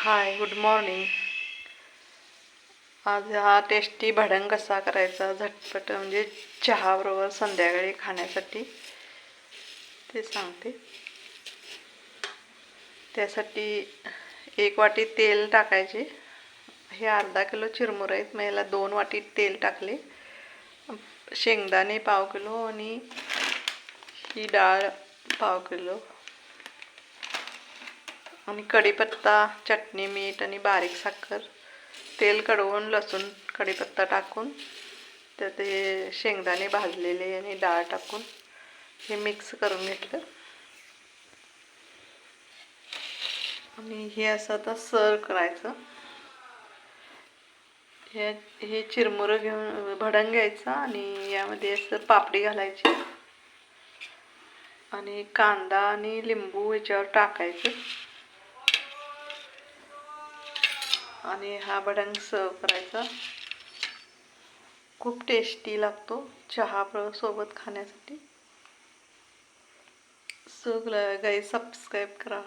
हाय, good morning. आज हा tasty भडंग कसा करायचा झटपट म्हणजे चहाबरोबर संध्याकाळी खाण्यासाठी ते सांगते. त्यासाठी 1 वाटी तेल टाकायचे. हे अर्धा किलो चिरमुरे आहेत, मग याला 2 वाटी तेल टाकले. शेंगदाणे पाव किलो आणि ही डाळ पाव किलो आणि कढीपत्ता, चटणी, मीठ आणि बारीक साखर. तेल कडवून लसूण कढीपत्ता टाकून त्यात हे शेंगदाणे भाजलेले आणि डाळ टाकून हे मिक्स करून घेतलं. आणि हे असं आता सर्व करायचं. हे चिरमुरं घेऊन भडंग घ्यायचं आणि यामध्ये असं पापडी घालायची आणि कांदा आणि लिंबू याच्यावर टाकायचं आणि हा भडंग सर्व करायचा. खूप टेस्टी लागतो चहा सोबत खाण्यासाठी. सो गाईस, सबस्क्राईब करा.